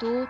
2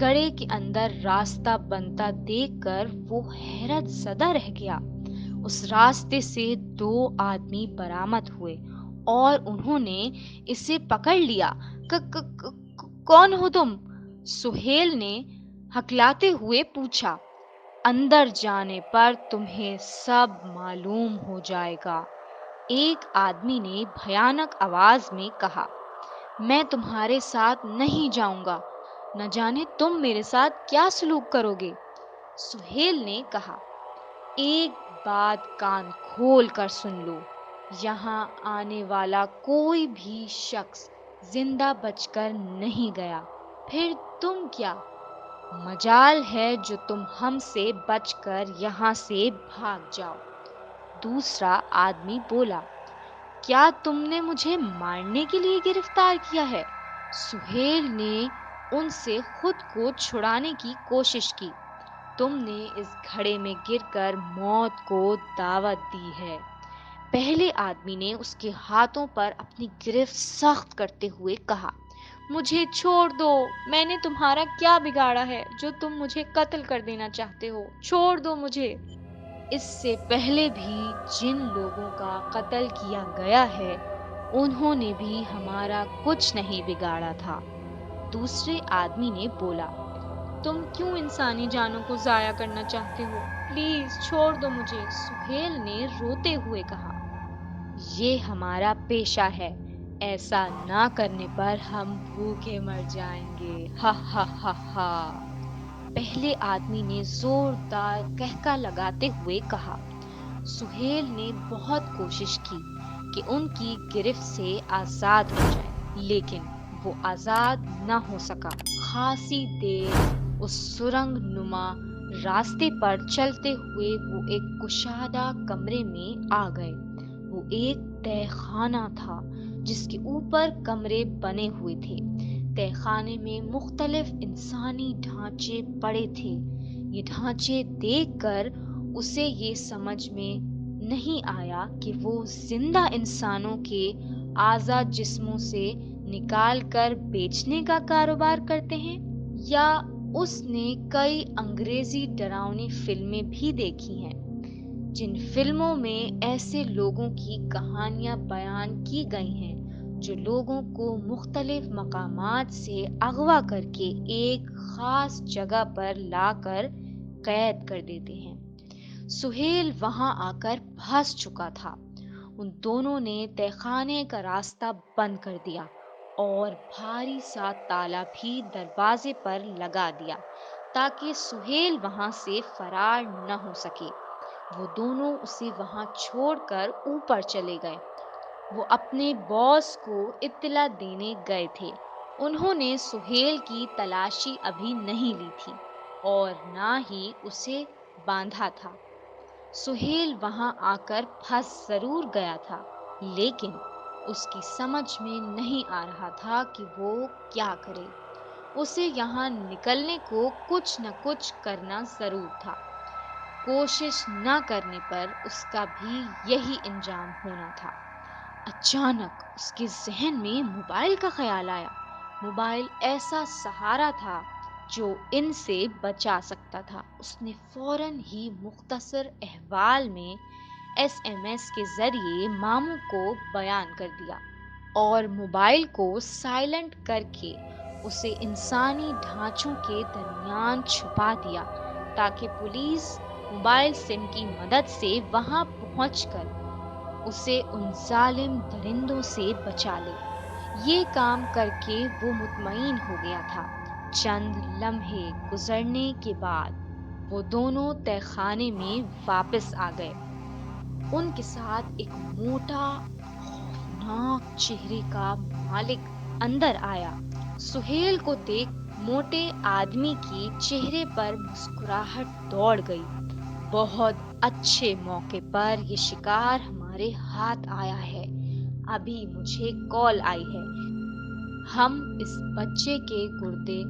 گڑھے کے اندر راستہ بنتا دیکھ کر وہ حیرت زدہ رہ گیا۔ اس راستے سے 2 آدمی برآمد ہوئے اور انہوں نے اسے پکڑ لیا۔ کون ہو تم؟ سہیل نے ہکلاتے ہوئے پوچھا۔ اندر جانے پر تمہیں سب معلوم ہو جائے گا، ایک آدمی نے بھیانک آواز میں کہا۔ میں تمہارے ساتھ نہیں جاؤں گا، نہ جانے تم میرے ساتھ کیا سلوک کرو گے۔ سہیل نے کہا، ایک بات کان کھول کر سن لو، یہاں آنے والا کوئی بھی شخص زندہ بچ کر نہیں گیا۔ پھر تم کیا مجال ہے جو تم ہم سے بچ کر یہاں سے بھاگ جاؤ؟ دوسرا آدمی بولا، کیا تم نے مجھے مارنے کے لیے گرفتار کیا ہے؟ سہیل نے ان سے خود کو چھڑانے کی کوشش کی۔ تم نے اس گھڑے میں گر کر موت کو دعوت دی ہے۔ پہلے آدمی نے اس کے ہاتھوں پر اپنی گرفت سخت کرتے ہوئے کہا، مجھے چھوڑ دو، میں نے تمہارا کیا بگاڑا ہے جو تم مجھے قتل کر دینا چاہتے ہو؟ چھوڑ دو مجھے۔ اس سے پہلے بھی جن لوگوں کا قتل کیا گیا ہے انہوں نے بھی ہمارا کچھ نہیں بگاڑا تھا۔ دوسرے آدمی نے بولا، تم کیوں انسانی جانوں کو ضائع کرنا چاہتے ہو؟ پلیز چھوڑ دو مجھے۔ سہیل نے روتے ہوئے کہا، یہ ہمارا پیشہ ہے، ایسا نہ کرنے پر ہم بھوکے مر جائیں گے، ہا ہا ہا ہا۔ پہلے آدمی نے زوردار قہقہ لگاتے ہوئے کہا۔ سہیل نے بہت کوشش کی کہ ان کی گرفت سے آزاد ہو جائے، لیکن وہ آزاد نہ ہو سکا۔ خاصی دیر اس سرنگ نما راستے پر چلتے ہوئے وہ ایک کشادہ کمرے میں آ گئے۔ وہ ایک تہہ خانہ تھا جس کے اوپر کمرے بنے ہوئے تھے۔ تہہ خانے میں مختلف انسانی ڈھانچے پڑے تھے۔ یہ ڈھانچے دیکھ کر اسے یہ سمجھ میں نہیں آیا کہ وہ زندہ انسانوں کے اعضا جسموں سے نکال کر بیچنے کا کاروبار کرتے ہیں، یا اس نے کئی انگریزی ڈراؤنی فلمیں بھی دیکھی ہیں جن فلموں میں ایسے لوگوں کی کہانیاں بیان کی گئی ہیں جو لوگوں کو مختلف مقامات سے اغوا کر کے ایک خاص جگہ پر لا کر قید کر دیتے ہیں۔ سہیل وہاں آ کر پھنس چکا تھا۔ ان دونوں نے تہہ خانے کا راستہ بند کر دیا اور بھاری سا تالا بھی دروازے پر لگا دیا تاکہ سہیل وہاں سے فرار نہ ہو سکے۔ وہ دونوں اسے وہاں چھوڑ کر اوپر چلے گئے۔ وہ اپنے باس کو اطلاع دینے گئے تھے۔ انہوں نے سہیل کی تلاشی ابھی نہیں لی تھی اور نہ ہی اسے باندھا تھا۔ سہیل وہاں آ کر پھنس ضرور گیا تھا، لیکن اس کی سمجھ میں نہیں آ رہا تھا کہ وہ کیا کرے۔ اسے یہاں نکلنے کو کچھ نہ کچھ کرنا ضرور تھا۔ کوشش نہ کرنے پر اس کا بھی یہی انجام ہونا تھا۔ اچانک اس کے ذہن میں موبائل کا خیال آیا۔ موبائل ایسا سہارا تھا جو ان سے بچا سکتا تھا۔ اس نے فوراً ہی مختصر احوال میں SMS کے ذریعے ماموں کو بیان کر دیا اور موبائل کو سائلنٹ کر کے اسے انسانی ڈھانچوں کے درمیان چھپا دیا تاکہ پولیس موبائل سم کی مدد سے وہاں پہنچ کر اسے ان ظالم درندوں سے بچا لے۔ یہ کام کر کے وہ مطمئن ہو گیا تھا۔ چند لمحے گزرنے کے بعد وہ دونوں تہہ خانے میں واپس آ گئے۔ ان کے ساتھ ایک موٹا خوفناک چہرے کا مالک اندر آیا۔ سہیل کو دیکھ موٹے آدمی کی چہرے پر مسکراہٹ دوڑ گئی۔ بہت اچھے موقع پر یہ شکار ہمارے ہاتھ آیا ہے۔ ابھی مجھے کال آئی ہے، ہم اس بچے کے گردے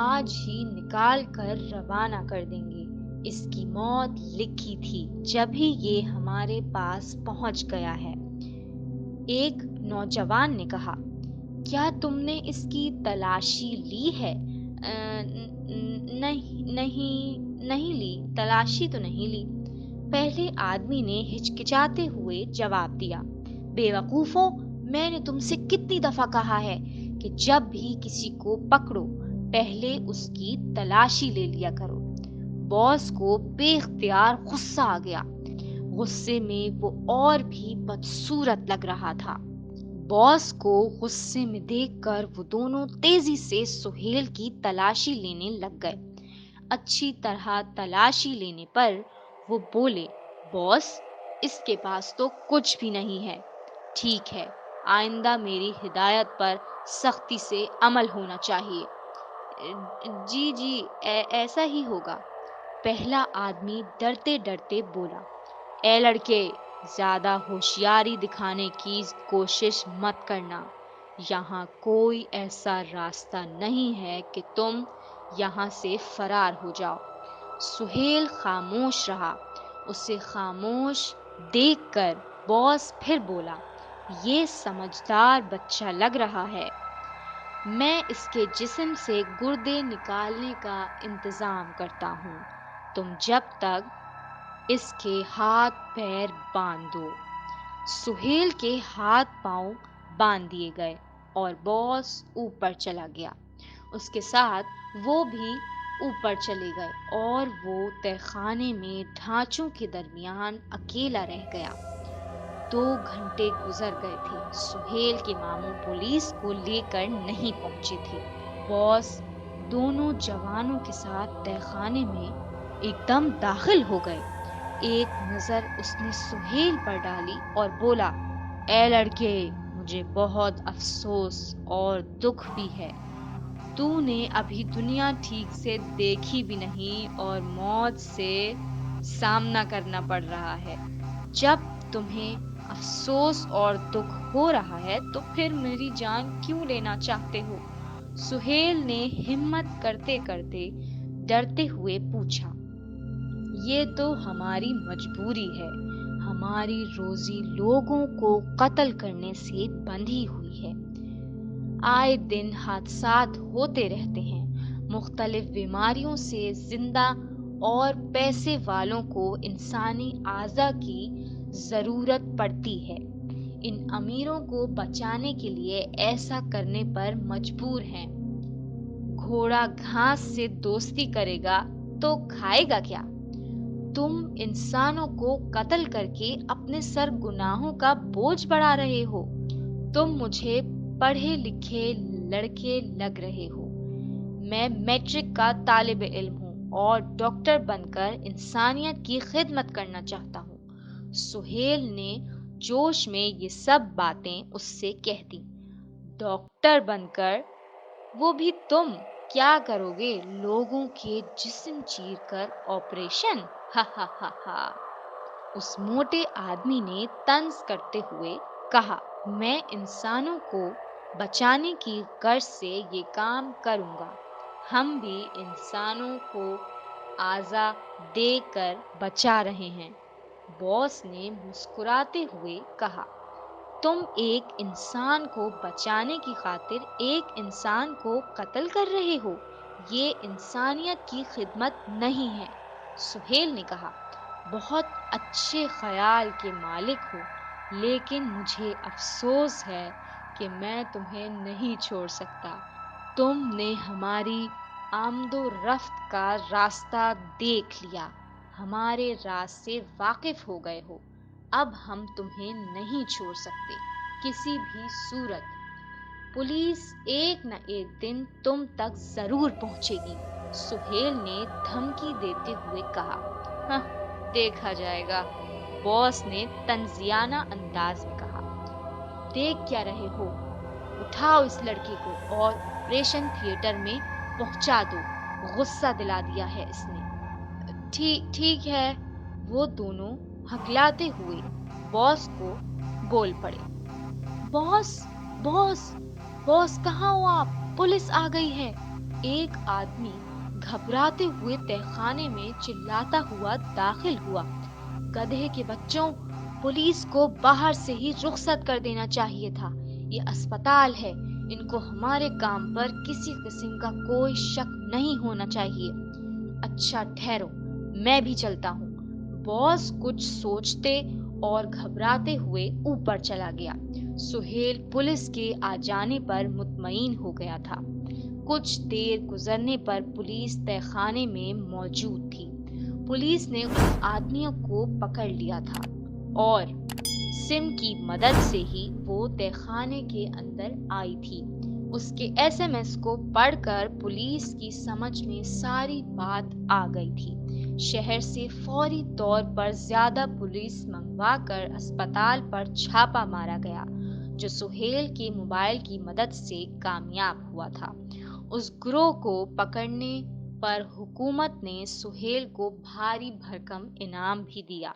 آج ہی نکال کر روانہ کر دیں گے۔ اس کی موت لکھی تھی جبھی یہ ہمارے پاس پہنچ گیا ہے۔ ایک نوجوان نے کہا، کیا تم نے اس کی تلاشی لی ہے؟ نہیں نہیں نہیں لی، تلاشی تو نہیں لی، پہلے آدمی نے ہچکچاتے ہوئے جواب دیا۔ بے وقوفو، میں نے تم سے کتنی دفعہ کہا ہے کہ جب بھی کسی کو پکڑو پہلے اس کی تلاشی لے لیا کرو۔ باس کو بے اختیار غصہ آ گیا۔ غصے میں وہ اور بھی بدصورت لگ رہا تھا۔ باس کو غصے میں دیکھ کر وہ دونوں تیزی سے سہیل کی تلاشی لینے لگ گئے۔ اچھی طرح تلاشی لینے پر وہ بولے، باس، اس کے پاس تو کچھ بھی نہیں ہے۔ ٹھیک ہے، آئندہ میری ہدایت پر سختی سے عمل ہونا چاہیے۔ جی جی، ایسا ہی ہوگا، پہلا آدمی ڈرتے ڈرتے بولا۔ اے لڑکے، زیادہ ہوشیاری دکھانے کی کوشش مت کرنا، یہاں کوئی ایسا راستہ نہیں ہے کہ تم یہاں سے فرار ہو جاؤ۔ سہیل خاموش رہا۔ اسے خاموش دیکھ کر باس پھر بولا، یہ سمجھدار بچہ لگ رہا ہے، میں اس کے جسم سے گردے نکالنے کا انتظام کرتا ہوں، تم جب تک اس کے ہاتھ پیر باندھ دو۔ سہیل کے ہاتھ پاؤں باندھ دیے گئے اور باس اوپر چلا گیا۔ اس کے ساتھ وہ بھی اوپر چلے گئے اور وہ تہہ خانے میں ڈھانچوں کے درمیان اکیلا رہ گیا۔ 2 گھنٹے گزر گئے تھے، سہیل کے ماموں پولیس کو لے کر نہیں پہنچے تھے۔ باس دونوں جوانوں کے ساتھ تہہ خانے میں ایک دم داخل ہو گئے۔ ایک نظر اس نے سہیل پر ڈالی اور بولا، اے لڑکے، مجھے بہت افسوس اور دکھ بھی ہے، تو نے ابھی دنیا ٹھیک سے دیکھی بھی نہیں اور موت سے سامنا کرنا پڑ رہا ہے۔ جب تمہیں افسوس اور دکھ ہو رہا ہے تو پھر میری جان کیوں لینا چاہتے ہو؟ سہیل نے ہمت کرتے کرتے ڈرتے ہوئے پوچھا۔ یہ تو ہماری مجبوری ہے، ہماری روزی لوگوں کو قتل کرنے سے بندھی ہوئی ہے۔ آئے دن حادثات ہوتے رہتے ہیں، مختلف بیماریوں سے زندہ اور پیسے والوں کو انسانی اعضاء کی ضرورت پڑتی ہے۔ ان امیروں کو بچانے کے لیے ایسا کرنے پر مجبور ہیں۔ گھوڑا گھاس سے دوستی کرے گا تو کھائے گا کیا؟ تم انسانوں کو قتل کر کے اپنے سر گناہوں کا بوجھ بڑھا رہے ہو۔ تم مجھے پڑھے لکھے لڑکے لگ رہے ہو۔ میں میٹرک کا طالب علم ہوں اور ڈاکٹر بن کر انسانیت کی خدمت کرنا چاہتا ہوں۔ سہیل نے جوش میں یہ سب باتیں اس سے کہہ دی۔ ڈاکٹر بن کر؟ وہ بھی تم؟ کیا کرو گے؟ لوگوں کے جسم چیر کر آپریشن؟ ہا ہا ہا ہا۔ اس موٹے آدمی نے طنز کرتے ہوئے کہا، میں انسانوں کو بچانے کی غرض سے یہ کام کروں گا۔ ہم بھی انسانوں کو اعضاء دے کر بچا رہے ہیں۔ باس نے مسکراتے ہوئے کہا، تم ایک انسان کو بچانے کی خاطر ایک انسان کو قتل کر رہے ہو؟ یہ انسانیت کی خدمت نہیں ہے۔ سہیل نے کہا، بہت اچھے خیال کے مالک ہو، لیکن مجھے افسوس ہے کہ میں تمہیں نہیں چھوڑ سکتا۔ تم نے ہماری آمد و رفت کا راستہ دیکھ لیا، ہمارے راز سے واقف ہو گئے ہو، اب ہم تمہیں نہیں چھوڑ سکتے کسی بھی صورت۔ پولیس ایک نہ ایک دن تم تک ضرور پہنچے گی، سہیل نے دھمکی دیتے ہوئے کہا۔ ہاں، دیکھا جائے گا، باس نے طنزیانہ انداز میں کہا۔ دیکھ کیا رہے ہو؟ اٹھاؤ اس لڑکے کو اور آپریشن تھیٹر میں پہنچا دو، غصہ دلا دیا ہے اس نے۔ ٹھیک ہے، وہ دونوں ہکلاتے ہوئے باس کو بول پڑے۔ باس، باس، باس کہاں ہو آپ؟ پولیس آ گئی ہے۔ ایک آدمی گھبراتے ہوئے تہہ خانے میں چلاتا ہوا داخل ہوا۔ گدھے کے بچوں، پولیس کو باہر سے ہی رخصت کر دینا چاہیے تھا، یہ اسپتال ہے، ان کو ہمارے کام پر کسی قسم کا کوئی شک نہیں ہونا چاہیے۔ اچھا ٹھہرو، میں بھی چلتا ہوں۔ باس کچھ سوچتے اور گھبراتے ہوئے اوپر چلا گیا۔ سہیل پولیس کے آ جانے پر مطمئن ہو گیا تھا۔ کچھ دیر گزرنے پر پولیس تہہ خانے میں موجود تھی۔ پولیس نے ان آدمیوں کو پکڑ لیا تھا اور سم کی مدد سے ہی وہ تہہ خانے کے اندر آئی تھی۔ اس کے ایس ایم ایس کو پڑھ کر پولیس کی سمجھ میں ساری بات آ گئی تھی۔ شہر سے فوری طور پر زیادہ پولیس منگوا کر اسپتال پر چھاپا مارا گیا، جو سہیل کے موبائل کی مدد سے کامیاب ہوا تھا۔ اس گروہ کو پکڑنے پر حکومت نے سہیل کو بھاری بھرکم انعام بھی دیا۔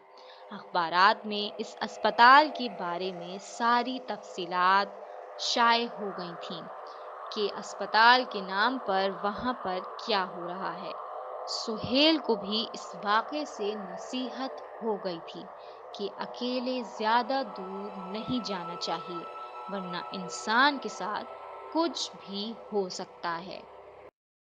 اخبارات میں اس اسپتال کے بارے میں ساری تفصیلات شائع ہو گئی تھیں کہ اسپتال کے نام پر وہاں پر کیا ہو رہا ہے۔ سہیل کو بھی اس واقعے سے نصیحت ہو گئی تھی کہ اکیلے زیادہ دور نہیں جانا چاہیے، ورنہ انسان کے ساتھ کچھ بھی ہو سکتا ہے۔